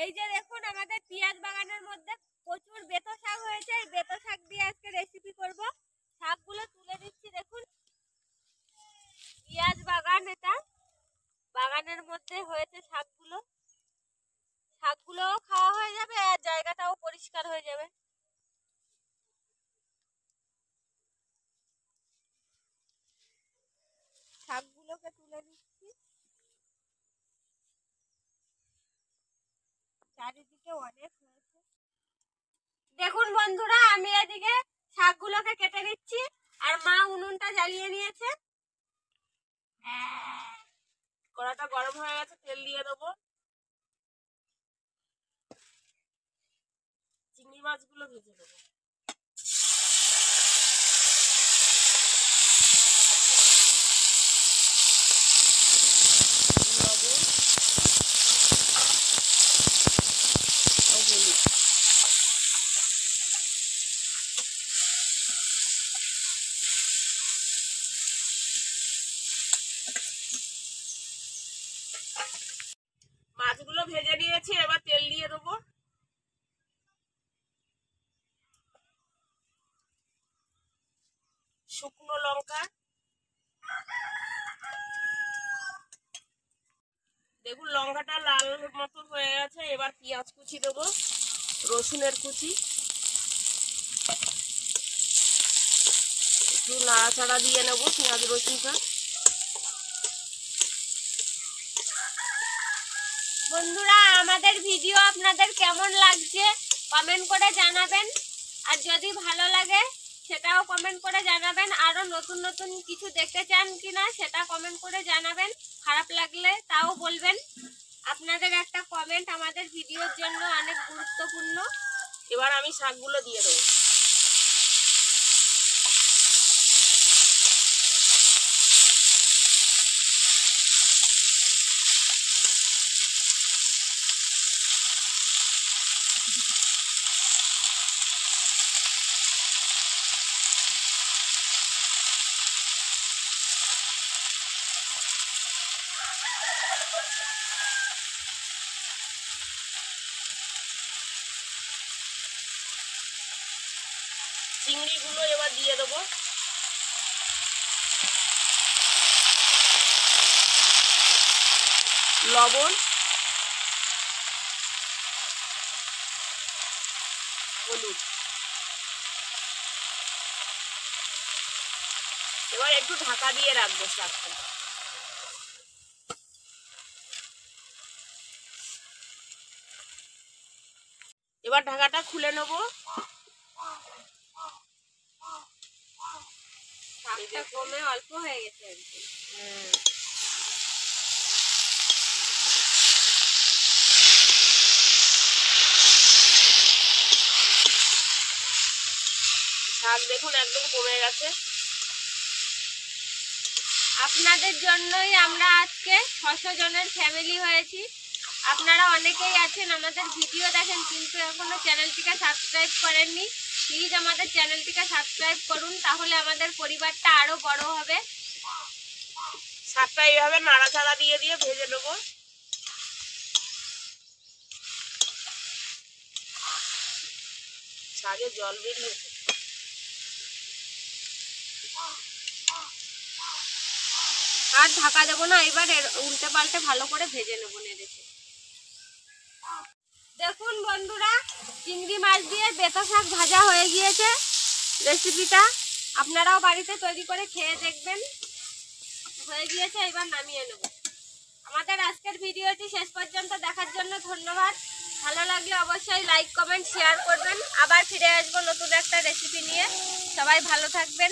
এই যে দেখুন আমাদের পেঁয়াজ বাগানের মধ্যে প্রচুর বেতো শাক হয়েছে। এই বেতো শাক দিয়ে আজকে রেসিপি করব। শাকগুলো তুলে দিচ্ছি। দেখুন পেঁয়াজ বাগান, এটা বাগানের মধ্যে হয়েছে শাকগুলো। শাকগুলোও খাওয়া হয়ে যাবে আর জায়গাটাও পরিষ্কার হয়ে যাবে। শাকগুলোকে তুলে দিচ্ছি। চারিদিকে অনেক হয়েছে। দেখুন বন্ধুরা, আমি এদিকে শাকগুলোকে কেটে নিচ্ছি আর মা উনুনটা জ্বালিয়ে নিয়েছে। কড়াটা গরম হয়ে গেছে, তেল দিয়ে দেবো। চিংড়ি মাছগুলো ভেজে দেবো। মাছগুলো ভেজে নিয়েছি, এবার তেল দিয়ে দেবো। শুকনো লঙ্কা, দেখুন লঙ্কাটা লাল মতো হয়ে গেছে। এবার পেঁয়াজ কুচি দেবো, রসুনের কুচি, একটু নাড়াচাড়া দিয়ে নেবো পেঁয়াজ রসুনটা। বন্ধুরা, আমাদের ভিডিও আপনাদের কেমন লাগছে কমেন্ট করে জানাবেন। আর যদি ভালো লাগে সেটাও কমেন্ট করে জানাবেন। আরো নতুন নতুন কিছু দেখতে চান কিনা সেটা কমেন্ট করে জানাবেন। খারাপ লাগলে তাও বলবেন। আপনাদের একটা কমেন্ট আমাদের ভিডিওর জন্য অনেক গুরুত্বপূর্ণ। এবার আমি শাকগুলো দিয়ে দেবো। চিংড়িগুলো এবার দিয়ে দেবো। লবণ, হলুদ, এবার একটু ঢাকা দিয়ে রাখবো শাকটা। এবার ঢাকাটা খুলে নেবো। শাকটা কমে অল্প হয়ে গেছে। শাক দেখুন একদম কমে গেছে। আপনাদের জন্যই আমরা আজকে 600 জনের ফ্যামিলি হয়েছি। আপনারা অনেকেই আছেন আমাদের ভিডিও দেখেন কিন্তু এখনো চ্যানেলটিকে সাবস্ক্রাইব করেননি। প্লিজ আমাদের চ্যানেলটিকে সাবস্ক্রাইব করুন, তাহলে আমাদের পরিবারটা আরো বড় হবে। শাকটা এইভাবে নাড়াচাড়া দিয়ে দিয়ে ভেজে নেব। শাকে জল বেরিয়েছে। আর ঢাকা দেবো না, এবার উল্টে পাল্টে ভালো করে ভেজে নেবো নেড়েছে। দেখুন বন্ধুরা, চিংড়ি মাছ দিয়ে বেতো শাক ভাজা হয়ে গিয়েছে। রেসিপিটা আপনারাও বাড়িতে তৈরি করে খেয়ে দেখবেন। হয়ে গিয়েছে, এবার নামিয়ে নেব। আমাদের আজকের ভিডিওটি শেষ পর্যন্ত দেখার জন্য ধন্যবাদ। ভালো লাগলে অবশ্যই লাইক কমেন্ট শেয়ার করবেন। আবার ফিরে আসবো নতুন একটা রেসিপি নিয়ে। সবাই ভালো থাকবেন।